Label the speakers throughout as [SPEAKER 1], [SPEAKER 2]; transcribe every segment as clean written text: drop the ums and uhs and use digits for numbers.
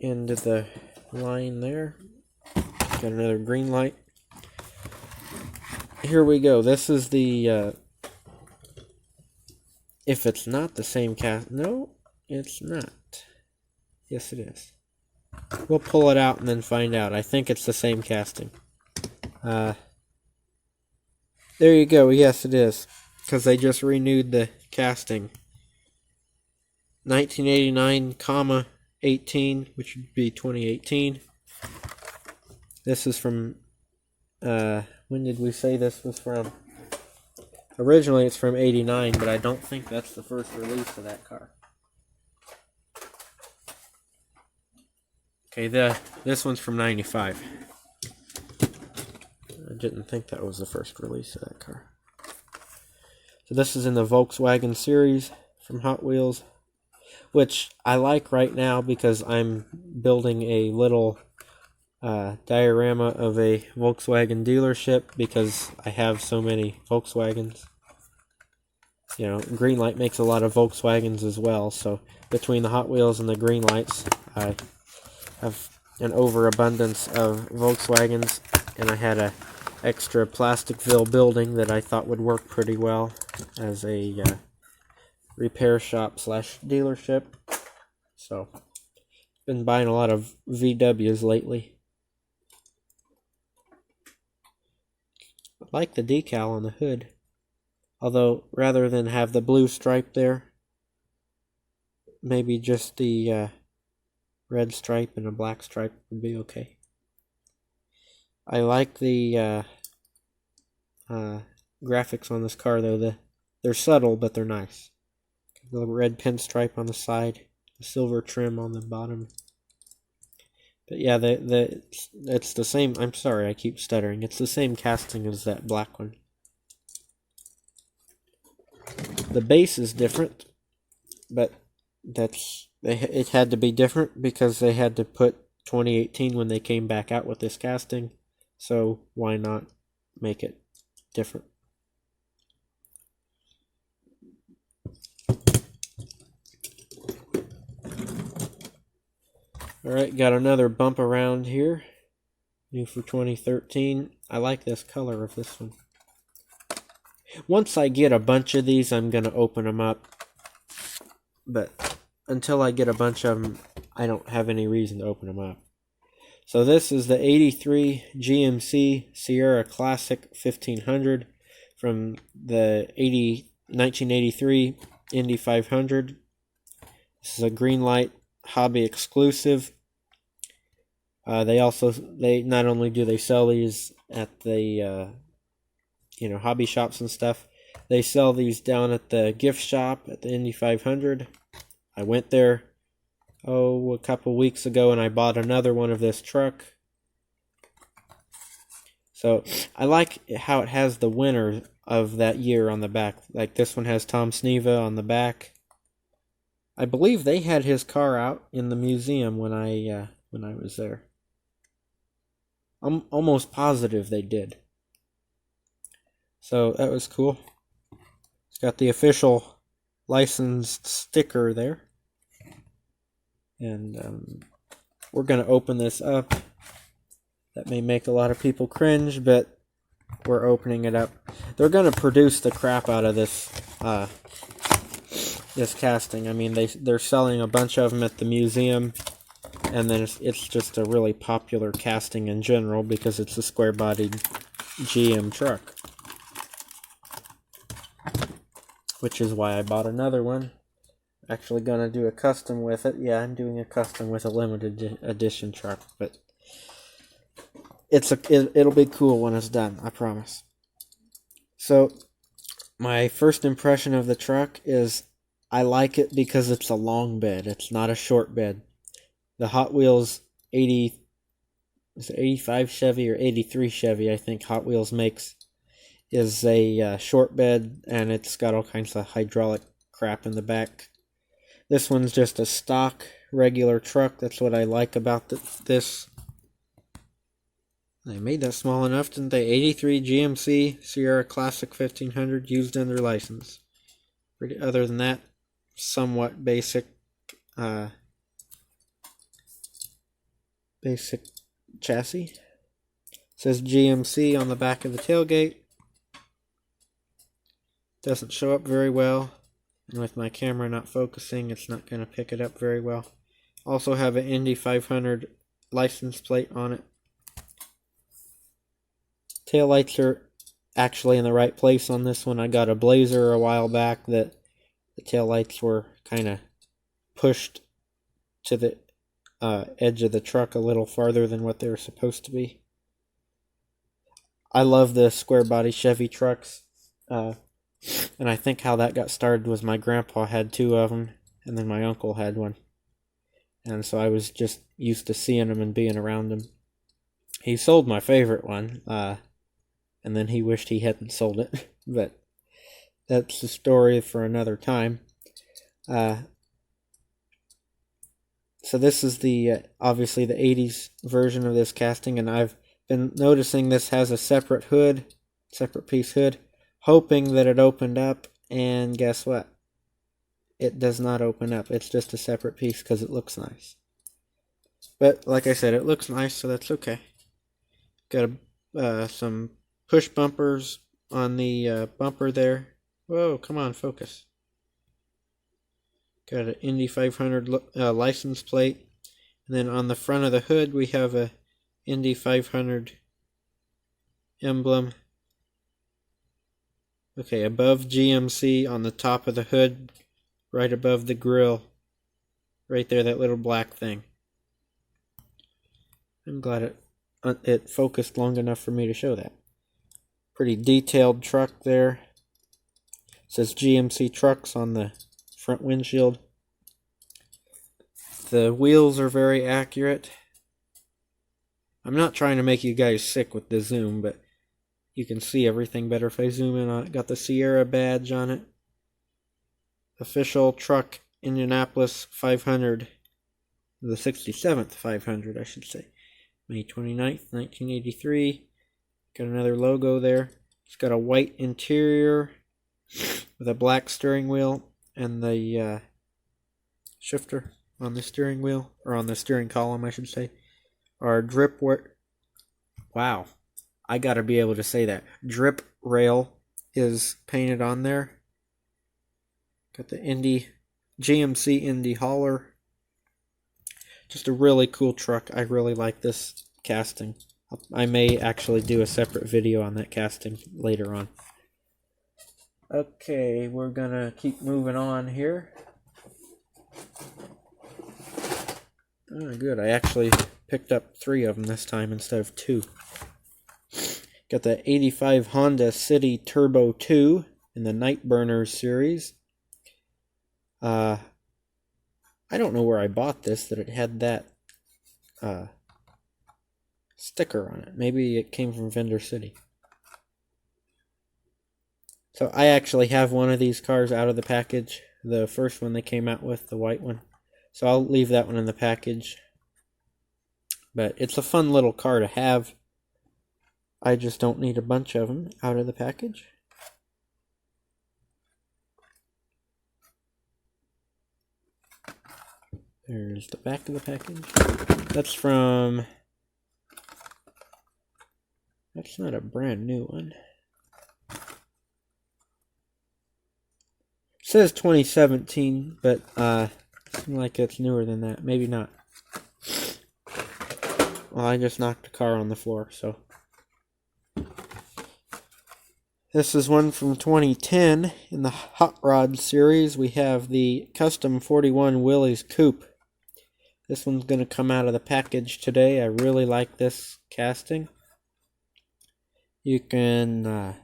[SPEAKER 1] end of the line there. Got another green light. Here we go. This is the, if it's not the same cast, no, it's not. Yes, it is. We'll pull it out and then find out. I think it's the same casting. There you go. Yes, it is. Because they just renewed the casting. 1989, 18, which would be 2018. This is from, when did we say this was from? Originally it's from 89, but I don't think that's the first release of that car. Okay, this one's from 95. I didn't think that was the first release of that car. So this is in the Volkswagen series from Hot Wheels, which I like right now because I'm building a little diorama of a Volkswagen dealership because I have so many Volkswagens. You know, Greenlight makes a lot of Volkswagens as well, so between the Hot Wheels and the Greenlights, I have an overabundance of Volkswagens, and I had a extra Plasticville building that I thought would work pretty well as a repair shop slash dealership. So, been buying a lot of VWs lately. I like the decal on the hood, although rather than have the blue stripe there, maybe just the red stripe and a black stripe would be okay. I like the graphics on this car though. They're subtle, but they're nice. The red pinstripe on the side, the silver trim on the bottom. But yeah, it's the same. I'm sorry, I keep stuttering. It's the same casting as that black one. The base is different, but it had to be different because they had to put 2018 when they came back out with this casting. So why not make it different? Alright, got another bump around here. New for 2013. I like this color of this one. Once I get a bunch of these, I'm going to open them up. But until I get a bunch of them, I don't have any reason to open them up. So this is the 83 GMC Sierra Classic 1500 from the 1983 Indy 500. This is a Greenlight hobby exclusive. They not only do they sell these at the hobby shops and stuff, they sell these down at the gift shop at the Indy 500. I went there a couple weeks ago and I bought another one of this truck. So I like how it has the winner of that year on the back. Like this one has Tom Sneva on the back. I believe they had his car out in the museum when I was there. I'm almost positive they did. So that was cool. It's got the official licensed sticker there. And we're going to open this up. That may make a lot of people cringe, but we're opening it up. They're going to produce the crap out of this this casting. I mean, they're selling a bunch of them at the museum, and then it's just a really popular casting in general because it's a square-bodied GM truck, which is why I bought another one. Actually gonna do a custom with it. Yeah, I'm doing a custom with a limited edition truck, but it'll be cool when it's done, I promise. So my first impression of the truck is I like it because it's a long bed. It's not a short bed. The Hot Wheels 85 Chevy or 83 Chevy, I think Hot Wheels makes, is a short bed, and it's got all kinds of hydraulic crap in the back. This one's just a stock regular truck. That's what I like about this. They made that small enough, didn't they? 83 GMC Sierra Classic 1500 used in their license. Other than that, somewhat basic basic chassis. It says GMC on the back of the tailgate. Doesn't show up very well, and with my camera not focusing, it's not going to pick it up very well. Also have an Indy 500 license plate on it. Taillights are actually in the right place on this one. I got a Blazer a while back that the taillights were kind of pushed to the edge of the truck a little farther than what they were supposed to be. I love the square body Chevy trucks, and I think how that got started was my grandpa had two of them, and then my uncle had one. And so I was just used to seeing them and being around them. He sold my favorite one, and then he wished he hadn't sold it, but that's the story for another time. So this is the obviously the 80s version of this casting, and I've been noticing this has a separate hood, separate piece hood, hoping that it opened up, and guess what? It does not open up. It's just a separate piece because it looks nice. But like I said, it looks nice, so that's okay. Got some push bumpers on the bumper there. Whoa, come on, focus. Got an Indy 500 license plate. And then on the front of the hood, we have a Indy 500 emblem. Okay, above GMC on the top of the hood, right above the grill. Right there, that little black thing. I'm glad it focused long enough for me to show that. Pretty detailed truck there. It says GMC Trucks on the front windshield. The wheels are very accurate. I'm not trying to make you guys sick with the zoom, but you can see everything better if I zoom in on it. Got the Sierra badge on it. Official truck Indianapolis 500. The 67th 500, I should say. May 29th, 1983. Got another logo there. It's got a white interior with a black steering wheel, and the shifter on the steering wheel, or on the steering column, I should say, are drip wow, I gotta be able to say that. Drip rail is painted on there. Got the GMC Indy hauler. Just a really cool truck. I really like this casting. I may actually do a separate video on that casting later on. Okay, we're gonna keep moving on here. Oh, good. I actually picked up 3 of them this time instead of 2. Got the 85 Honda City Turbo 2 in the Nightburners series. I don't know where I bought this, that it had that sticker on it. Maybe it came from Vendor City. So I actually have one of these cars out of the package. The first one they came out with, the white one. So I'll leave that one in the package. But it's a fun little car to have. I just don't need a bunch of them out of the package. There's the back of the package. That's from... That's not a brand new one. It says 2017, but seems like it's newer than that. Maybe not. Well, I just knocked the car on the floor, so... This is one from 2010. In the Hot Rod series, we have the Custom 41 Willys Coupe. This one's going to come out of the package today. I really like this casting. You can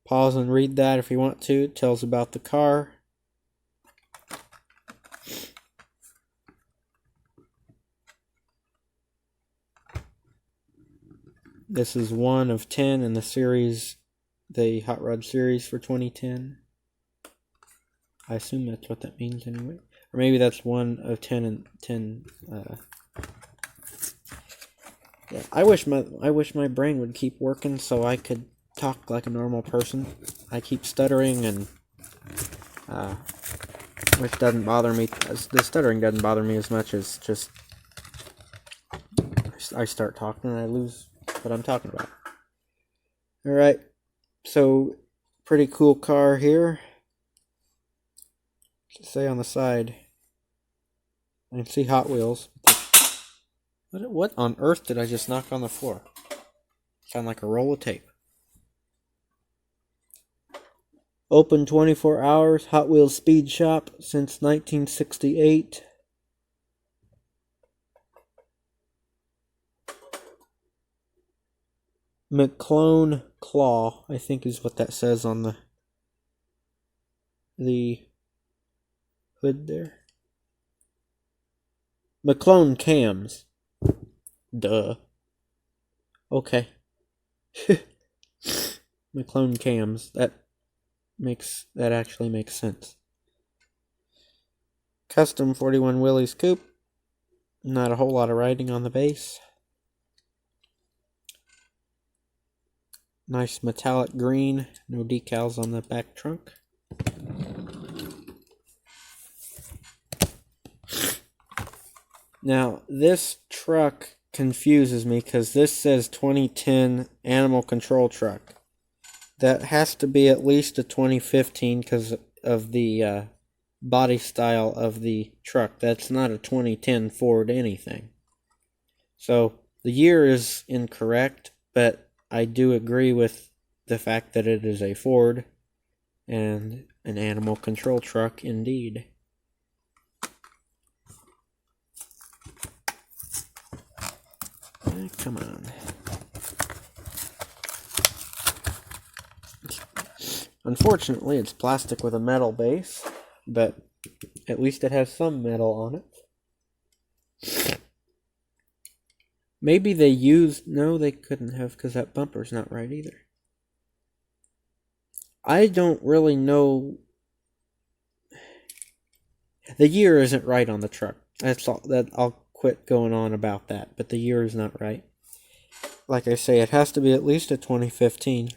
[SPEAKER 1] pause and read that if you want to. It tells about the car. This is one of 10 in the series, the Hot Rod series for 2010. I assume that's what that means anyway. Or maybe that's 1 of 10 and 10. Yeah, I wish my brain would keep working so I could talk like a normal person. I keep stuttering, and which doesn't bother me. The stuttering doesn't bother me as much as just I start talking and I lose what I'm talking about. Alright, so pretty cool car here. Say on the side. I can see Hot Wheels. What on earth did I just knock on the floor? Sound like a roll of tape. Open 24 hours, Hot Wheels Speed Shop since 1968. McClone Claw, I think is what that says on the hood there. McClone Cams. Duh. Okay. McClone Cams. That actually makes sense. Custom 41 Willys Coupe. Not a whole lot of writing on the base. Nice metallic green. No decals on the back trunk. Now, this truck confuses me because this says 2010 Animal Control truck. That has to be at least a 2015 because of the body style of the truck. That's not a 2010 Ford anything. So, the year is incorrect, but I do agree with the fact that it is a Ford and an animal control truck indeed. Come on. Unfortunately, it's plastic with a metal base, but at least it has some metal on it. Maybe they used... No, they couldn't have because that bumper's not right either. I don't really know... The year isn't right on the truck. That's all. I'll quit going on about that, but the year is not right. Like I say, it has to be at least a 2015.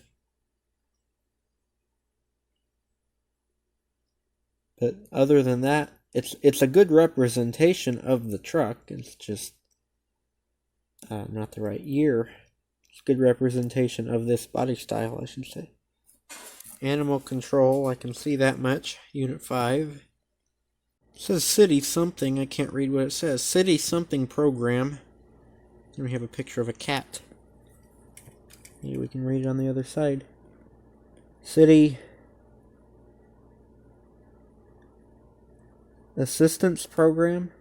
[SPEAKER 1] But other than that, it's a good representation of the truck. It's just not the right year. It's a good representation of this body style, I should say. Animal Control, I can see that much. Unit 5. It says City something. I can't read what it says. City something program. Then we have a picture of a cat. Maybe we can read it on the other side. City Assistance Program.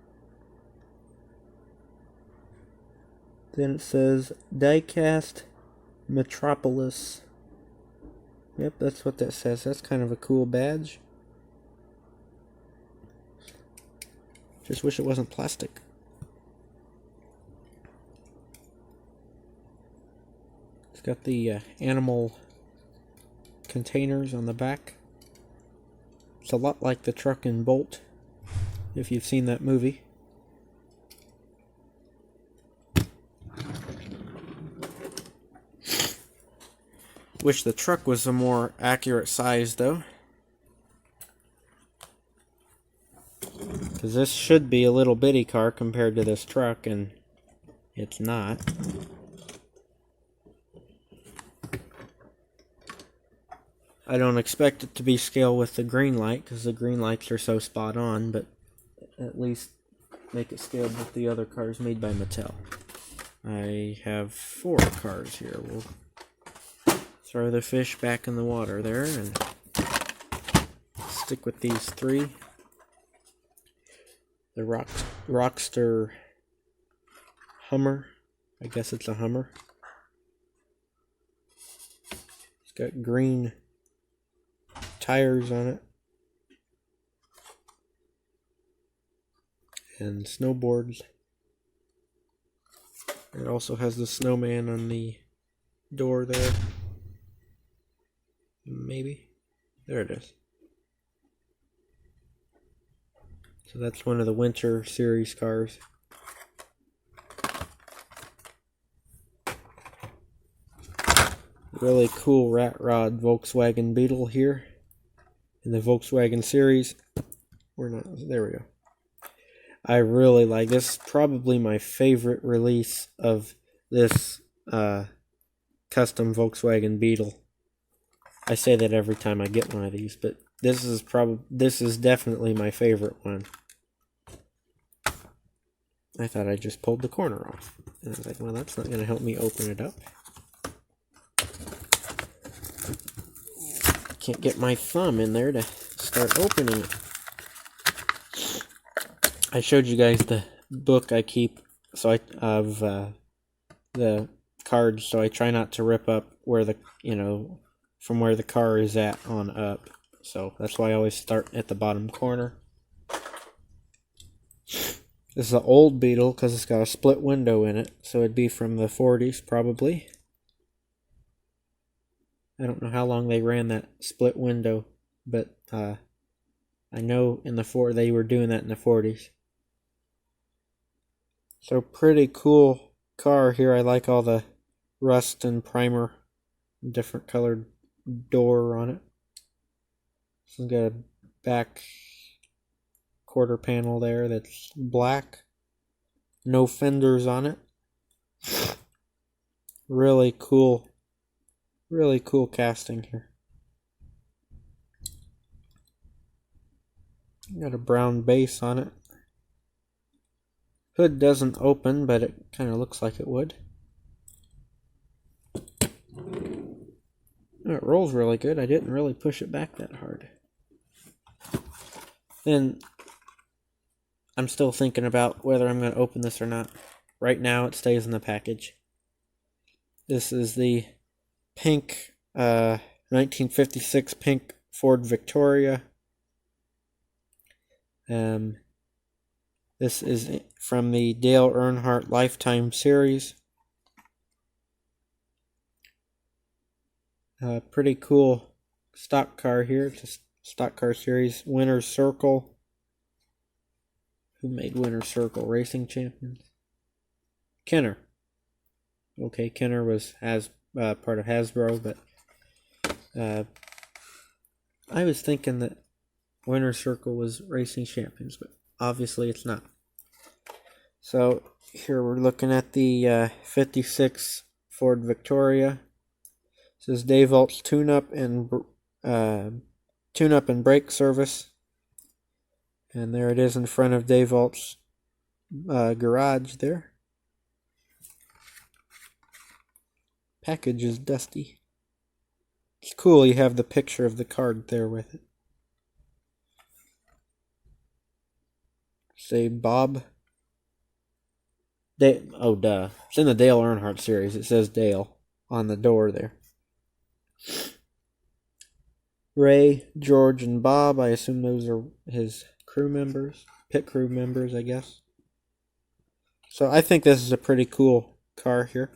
[SPEAKER 1] Then it says Diecast Metropolis. Yep, that's what that says. That's kind of a cool badge. Just wish it wasn't plastic. It's got the animal containers on the back. It's a lot like the truck in Bolt, if you've seen that movie. Wish the truck was a more accurate size, though. Because this should be a little bitty car compared to this truck, and it's not. I don't expect it to be scale with the green light, because the green lights are so spot on, but at least make it scaled with the other cars made by Mattel. I have 4 cars here. We'll throw the fish back in the water there and stick with these 3. The Rockster Hummer. I guess it's a Hummer. It's got green tires on it. And snowboards. It also has the snowman on the door there. Maybe. There it is. So that's one of the Winter Series cars. Really cool rat rod Volkswagen Beetle here. In the Volkswagen series. There we go. I really like this. Is probably my favorite release of this custom Volkswagen Beetle. I say that every time I get one of these, but this is definitely my favorite one. I thought I just pulled the corner off. And I was like, well, that's not going to help me open it up. Can't get my thumb in there to start opening it. I showed you guys the book I keep of the cards, so I try not to rip up where from where the car is at on up. So that's why I always start at the bottom corner. This is an old Beetle because it's got a split window in it, so it'd be from the 40s probably. I don't know how long they ran that split window, but I know they were doing that in the 40s. So pretty cool car here. I like all the rust and primer, different colored door on it. So it's got a back quarter panel there that's black. No fenders on it. Really cool casting here. Got a brown base on it. Hood doesn't open, but it kind of looks like it would. It rolls really good. I didn't really push it back that hard. Then I'm still thinking about whether I'm going to open this or not. Right now it stays in the package. This is the pink 1956 pink Ford Victoria. This is from the Dale Earnhardt Lifetime series. Pretty cool stock car here. It's a stock car series. Winner's Circle. Who made Winner's Circle? Racing Champions? Kenner. Okay, Kenner was part of Hasbro, but I was thinking that Winner's Circle was Racing Champions, but obviously it's not. So here we're looking at the 56 Ford Victoria. It says Dayvalt's tune-up and brake service. And there it is in front of Dayvalt's garage there. Package is dusty. It's cool you have the picture of the card there with it. Say Bob. Oh, duh. It's in the Dale Earnhardt series. It says Dale on the door there. Ray, George, and Bob. I assume those are his crew members. Pit crew members, I guess. So I think this is a pretty cool car here.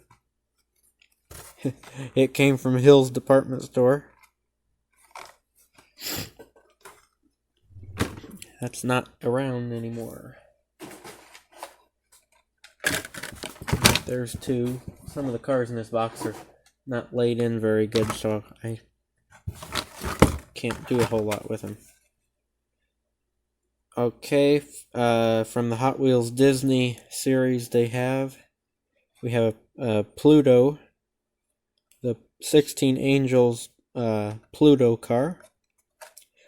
[SPEAKER 1] It came from Hill's department store. That's not around anymore. There's two. Some of the cars in this box are not laid in very good, so I can't do a whole lot with them. Okay, from the Hot Wheels Disney series we have Pluto, the 16 Angels Pluto car.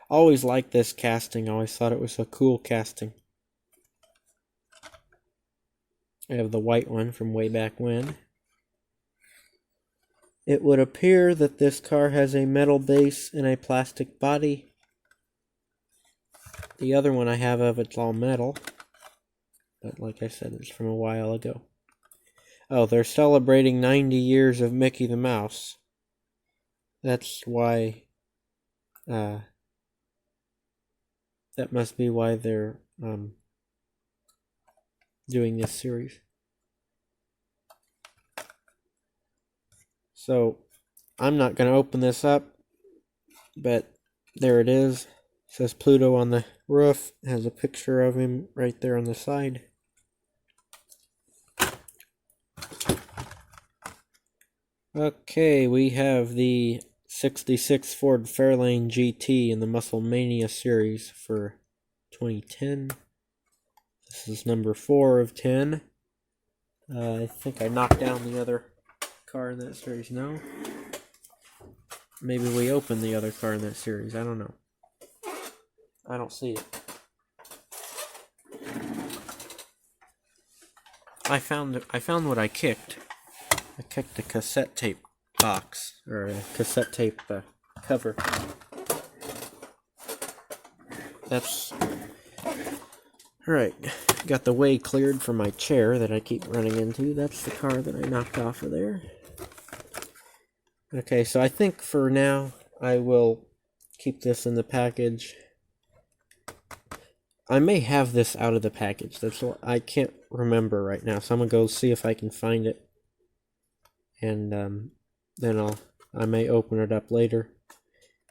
[SPEAKER 1] Always liked this casting. Always thought it was a cool casting. I have the white one from way back when. It would appear that this car has a metal base and a plastic body. The other one I have of it's all metal. But like I said, it's from a while ago. Oh, they're celebrating 90 years of Mickey the Mouse. That's why... that must be why they're doing this series. So, I'm not going to open this up, but there it is. It says Pluto on the roof. It has a picture of him right there on the side. Okay, we have the 66 Ford Fairlane GT in the Muscle Mania series for 2010. This is number 4 of 10. I think I knocked down the other car in that series. No? Maybe we opened the other car in that series. I don't know. I don't see it. I found what I kicked. I kicked a cassette tape box, or a cassette tape cover. That's alright. Got the way cleared for my chair that I keep running into. That's the car that I knocked off of there. Okay, so I think for now I will keep this in the package. I may have this out of the package. That's what I can't remember right now. So I'm gonna go see if I can find it, and then I may open it up later.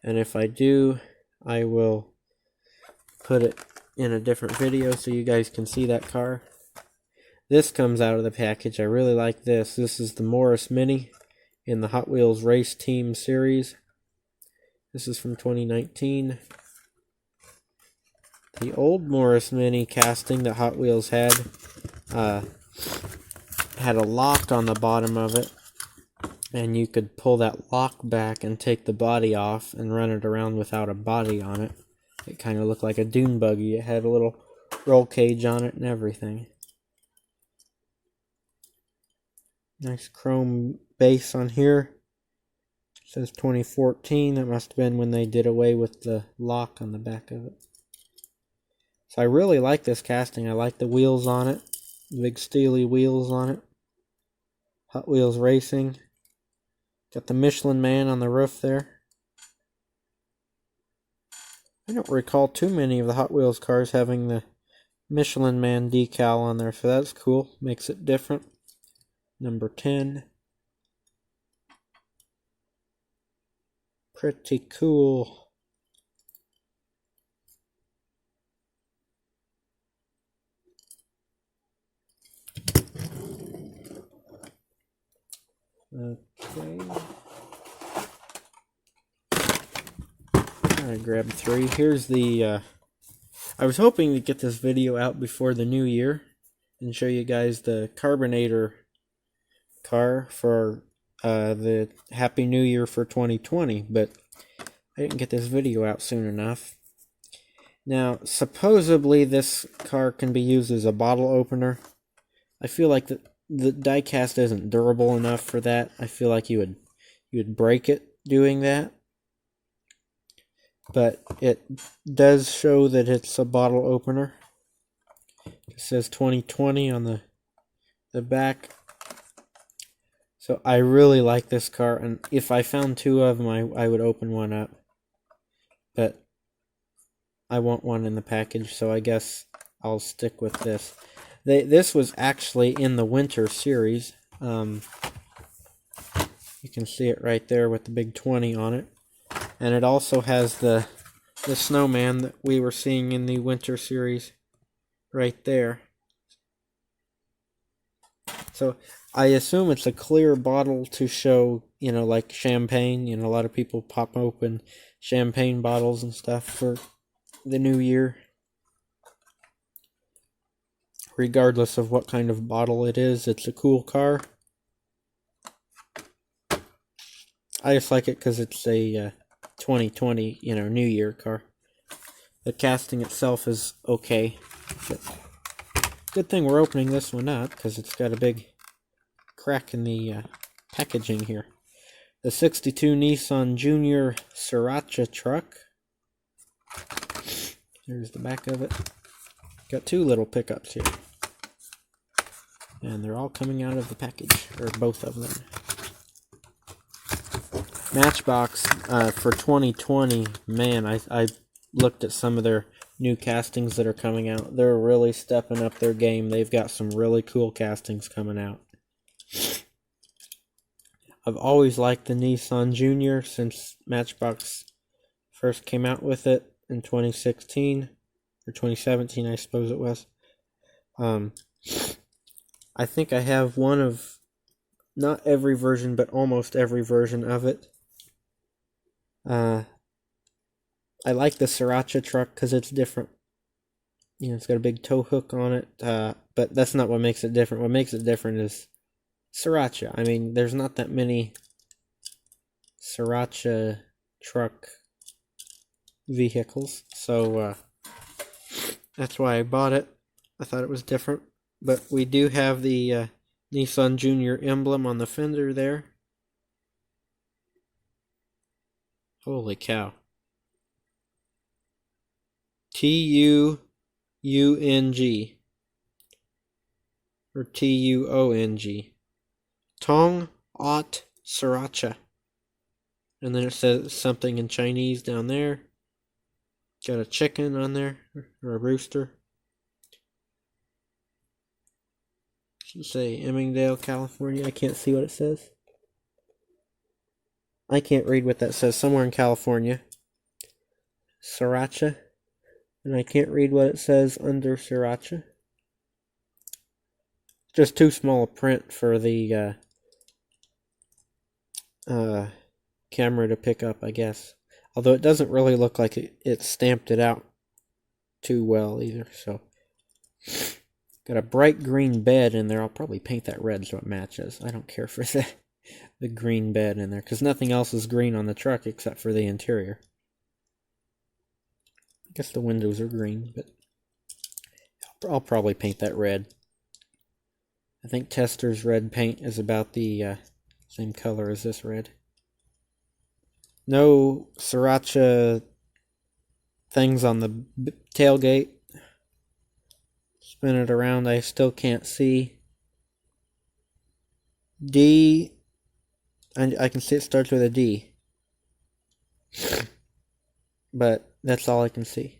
[SPEAKER 1] And if I do, I will put it in a different video so you guys can see that car. This comes out of the package. I really like this. This is the Morris Mini in the Hot Wheels Race Team series. This is from 2019. The old Morris Mini casting that Hot Wheels had a lock on the bottom of it, and you could pull that lock back and take the body off and run it around without a body on it. It kind of looked like a dune buggy. It had a little roll cage on it and everything. Nice chrome base on here. It says 2014. That must have been when they did away with the lock on the back of it. So I really like this casting. I like the wheels on it. The big steely wheels on it. Hot Wheels Racing. Got the Michelin Man on the roof there. I don't recall too many of the Hot Wheels cars having the Michelin Man decal on there, so that's cool. Makes it different. Number 10. Pretty cool. Okay. I grabbed 3. Here's the I was hoping to get this video out before the new year and show you guys the Carbinator car for the Happy New Year for 2020, but I didn't get this video out soon enough. Now, supposedly this car can be used as a bottle opener. I feel like the die-cast isn't durable enough for that. I feel like you would break it doing that. But it does show that it's a bottle opener. It says 2020 on the back. So I really like this car, and if I found 2 of them, I would open one up. But I want one in the package, so I guess I'll stick with this. This was actually in the Winter series. You can see it right there with the big 20 on it. And it also has the snowman that we were seeing in the Winter series right there. So I assume it's a clear bottle to show, like champagne. A lot of people pop open champagne bottles and stuff for the new year. Regardless of what kind of bottle it is, it's a cool car. I just like it because it's a 2020, New Year car. The casting itself is okay. But good thing we're opening this one up because it's got a big crack in the packaging here. The 62 Nissan Junior Sriracha truck. Here's the back of it. Got 2 little pickups here. And they're all coming out of the package, or both of them. Matchbox for 2020, man, I looked at some of their new castings that are coming out. They're really stepping up their game. They've got some really cool castings coming out. I've always liked the Nissan Junior since Matchbox first came out with it in 2016, or 2017, I suppose it was. I think I have one of, not every version, but almost every version of it. I like the Sriracha truck because it's different. You know, it's got a big tow hook on it, but that's not what makes it different. What makes it different is Sriracha. I mean, there's not that many Sriracha truck vehicles, so that's why I bought it. I thought it was different, but we do have the Nissan Junior emblem on the fender there. Holy cow. Tuung or Tuong. Tong Ot Sriracha. And then it says something in Chinese down there. Got a chicken on there, or a rooster. Should say Emmingdale, California. I can't see what it says. I can't read what that says. Somewhere in California. Sriracha. And I can't read what it says under Sriracha. Just too small a print for the camera to pick up, I guess. Although it doesn't really look like it stamped it out too well either. So, got a bright green bed in there. I'll probably paint that red so it matches. I don't care for the green bed in there, because nothing else is green on the truck except for the interior. I guess the windows are green, but I'll probably paint that red. I think Tester's red paint is about the same color as this red. No Sriracha things on the tailgate. Spin it around, I still can't see. D, I can see it starts with a D. But that's all I can see.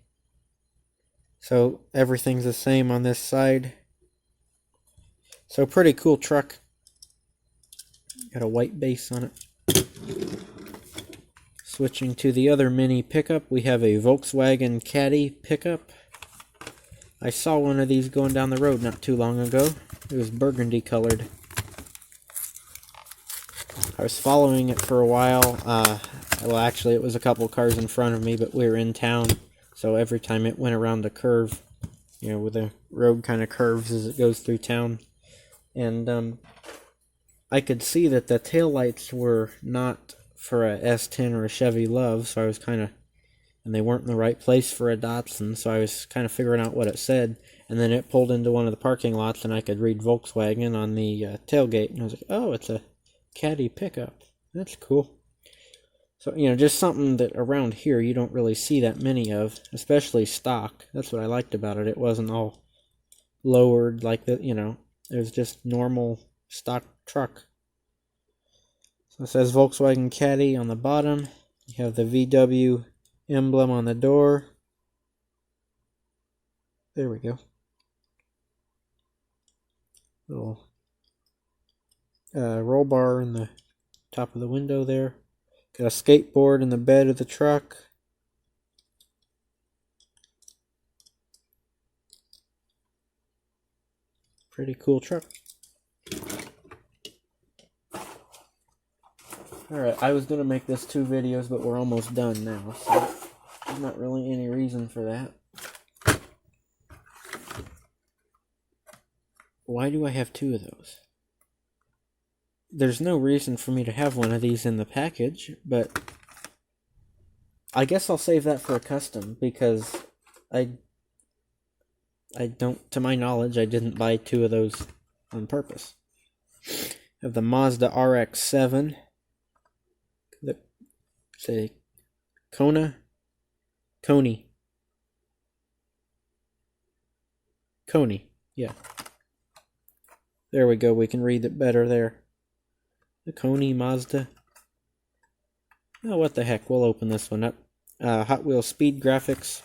[SPEAKER 1] So everything's the same on this side. So pretty cool truck. Got a white base on it. Switching to the other mini pickup, we have a Volkswagen Caddy pickup. I saw one of these going down the road not too long ago. It was burgundy colored. I was following it for a while. Well, actually, it was a couple cars in front of me, but we were in town. So every time it went around the curve, you know, where the road kind of curves as it goes through town. And I could see that the taillights were not for a S10 or a Chevy Love, so I was kind of, and they weren't in the right place for a Datsun, so I was kind of figuring out what it said. And then it pulled into one of the parking lots, and I could read Volkswagen on the tailgate, and I was like, oh, it's a Caddy pickup. That's cool. So, you know, just something that around here you don't really see that many of, especially stock. That's what I liked about it. It wasn't all lowered like that, you know. It was just normal stock truck. So it says Volkswagen Caddy on the bottom. You have the VW emblem on the door. There we go. Little roll bar in the top of the window there. Got a skateboard in the bed of the truck. Pretty cool truck. Alright, I was going to make this 2 videos, but we're almost done now, so there's not really any reason for that. Why do I have 2 of those? There's no reason for me to have one of these in the package, but I guess I'll save that for a custom, because I don't, to my knowledge, I didn't buy 2 of those on purpose. I have the Mazda RX-7. Say Coney. Yeah. There we go. We can read it better there. The Coney Mazda. Oh, what the heck. We'll open this one up. Hot Wheels Speed Graphics.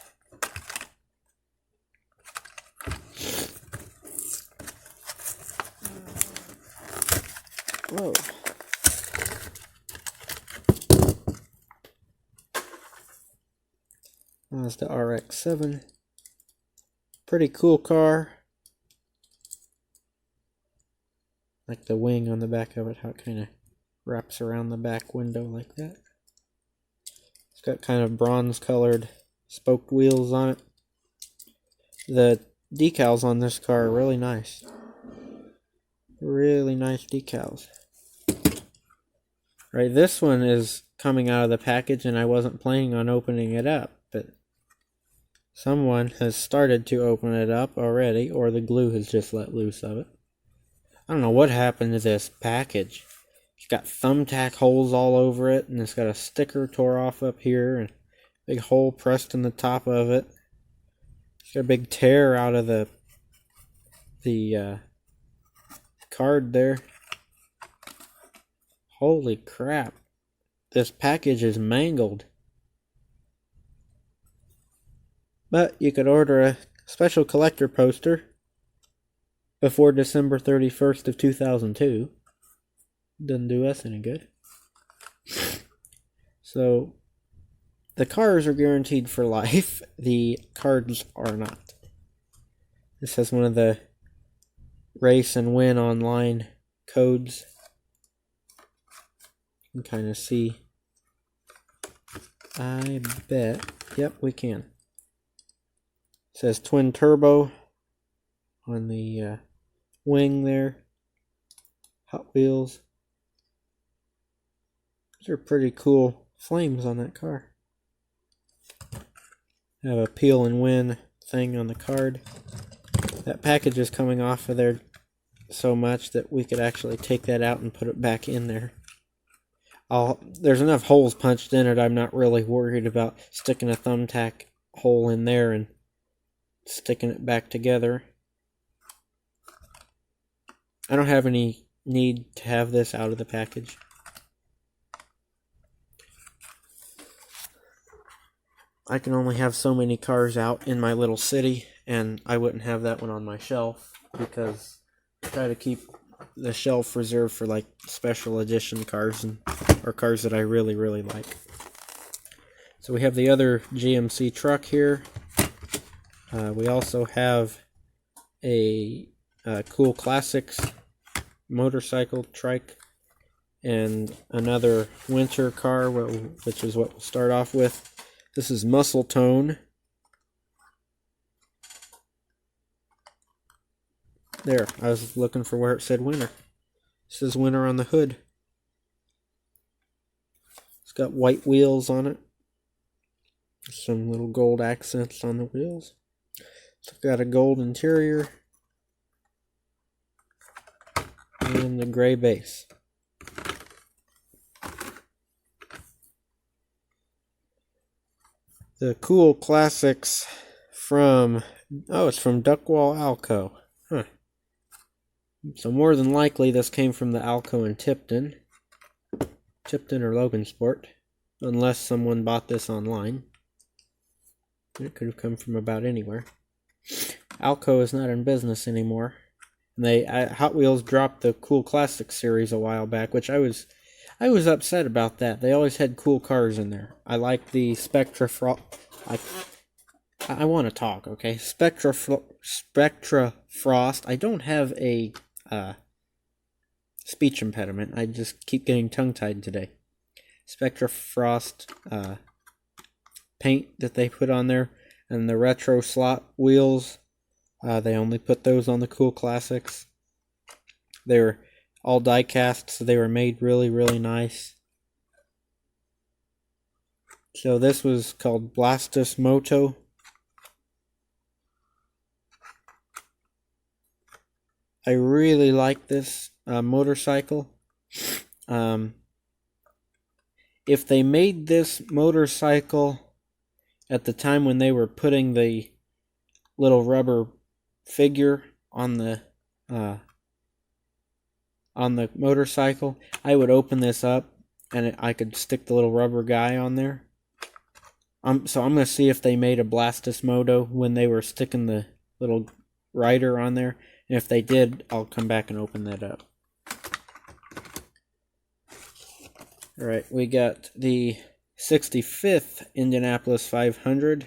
[SPEAKER 1] Whoa. Mazda RX-7. Pretty cool car. Like the wing on the back of it, how it kind of wraps around the back window like that. It's got kind of bronze colored spoked wheels on it. The decals on this car are really nice. Really nice decals. Right, this one is coming out of the package and I wasn't planning on opening it up, but someone has started to open it up already, or the glue has just let loose of it. I don't know what happened to this package. It's got thumbtack holes all over it, and it's got a sticker tore off up here, and a big hole pressed in the top of it. It's got a big tear out of the card there. Holy crap. This package is mangled. But you could order a special collector poster before December 31st of 2002. Doesn't do us any good. So, the cars are guaranteed for life. The cards are not. This has one of the Race and Win online codes. You can kind of see. I bet. Yep, we can. It says twin turbo on the wing there. Hot Wheels. Those are pretty cool flames on that car. I have a peel and win thing on the card. That package is coming off of there so much that we could actually take that out and put it back in there. There's enough holes punched in it, I'm not really worried about sticking a thumbtack hole in there and sticking it back together. I don't have any need to have this out of the package. I can only have so many cars out in my little city, and I wouldn't have that one on my shelf because I try to keep the shelf reserved for like special edition cars or cars that I really, really like. So we have the other GMC truck here. We also have a Cool Classics motorcycle trike and another winter car, which is what we'll start off with. This is Muscle Tone. There, I was looking for where it said winter. It says winter on the hood. It's got white wheels on it. Some little gold accents on the wheels. It's got a gold interior. And the gray base. The Cool Classics from... Oh, it's from Duckwall Alco. Huh. So more than likely this came from the Alco in Tipton. Tipton or Logansport. Unless someone bought this online. It could have come from about anywhere. Alco is not in business anymore. And Hot Wheels dropped the Cool Classics series a while back, which I was upset about that. They always had cool cars in there. I like the Spectra I want to talk, okay? Spectra Frost. I don't have a speech impediment. I just keep getting tongue-tied today. Spectra Frost paint that they put on there, and the retro slot wheels. They only put those on the Cool Classics. They were all die cast, so they were made really, really nice. So this was called Blastus Moto. I really like this motorcycle. If they made this motorcycle at the time when they were putting the little rubber figure on the motorcycle, I would open this up and I could stick the little rubber guy on there. So I'm going to see if they made a Blastus Moto when they were sticking the little rider on there. And if they did, I'll come back and open that up. Alright, we got the 65th Indianapolis 500.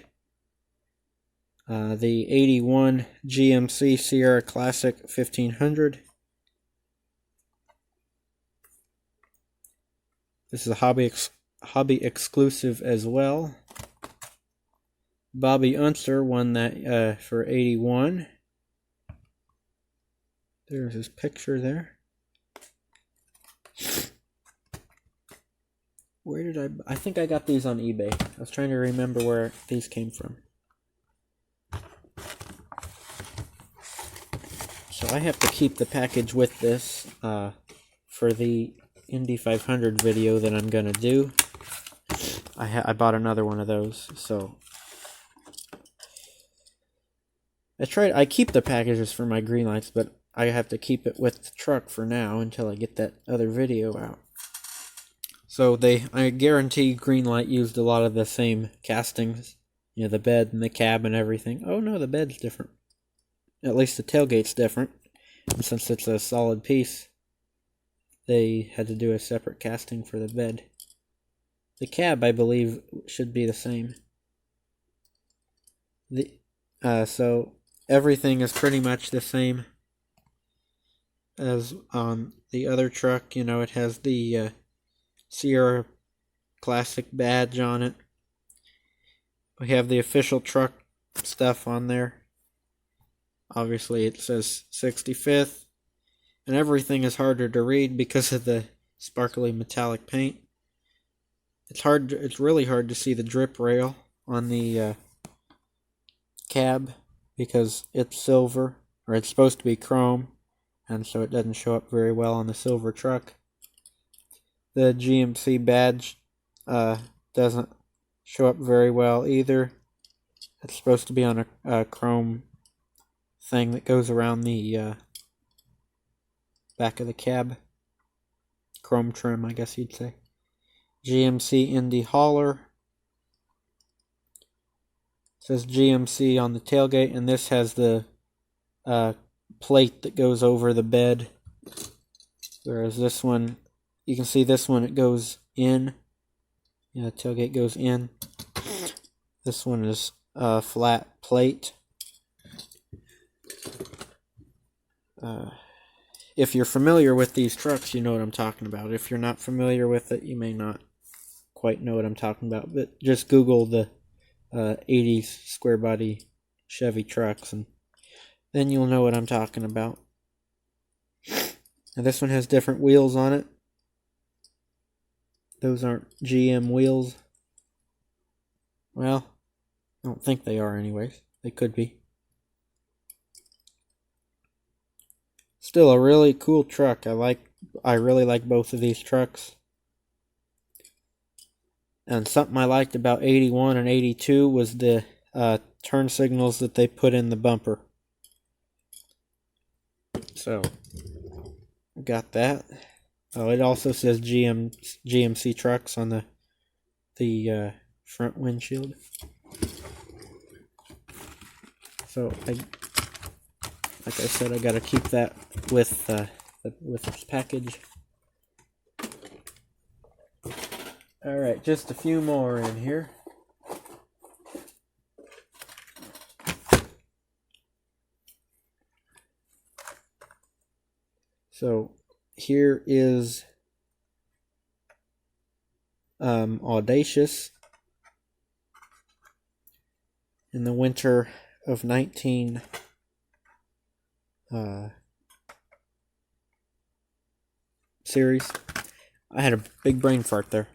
[SPEAKER 1] The 81 GMC Sierra Classic 1500. This is a hobby exclusive as well. Bobby Unser won that for 81. There's his picture there. Where did I think I got these on eBay. I was trying to remember where these came from. So I have to keep the package with this for the Indy 500 video that I'm gonna do. I bought another one of those, so I keep the packages for my green lights, but I have to keep it with the truck for now until I get that other video out. So I guarantee Greenlight used a lot of the same castings, you know, the bed and the cab and everything. Oh no, the bed's different. At least the tailgate's different. And since it's a solid piece, they had to do a separate casting for the bed. The cab, I believe, should be the same. So everything is pretty much the same as on the other truck. You know, it has the Sierra Classic badge on it. We have the official truck stuff on there. Obviously, it says 65th, and everything is harder to read because of the sparkly metallic paint. It's really hard to see the drip rail on the cab because it's silver, or it's supposed to be chrome, and so it doesn't show up very well on the silver truck. The GMC badge doesn't show up very well either. It's supposed to be on a chrome thing that goes around the back of the cab. Chrome trim, I guess you'd say. GMC Indy Hauler. It says GMC on the tailgate, and this has the plate that goes over the bed. Whereas this one, you can see this one, it goes in. Yeah, the tailgate goes in. This one is a flat plate. If you're familiar with these trucks, you know what I'm talking about. If you're not familiar with it, you may not quite know what I'm talking about. But just Google the 80s square body Chevy trucks, and then you'll know what I'm talking about. Now this one has different wheels on it. Those aren't GM wheels. Well, I don't think they are anyways. They could be. Still a really cool truck. I really like both of these trucks. And something I liked about 81 and 82 was the turn signals that they put in the bumper. So, got that. Oh, it also says GMC trucks on the front windshield. So like I said, I gotta keep that with this package. All right, just a few more in here. So here is Audacious in the winter of 19 series. I had a big brain fart there.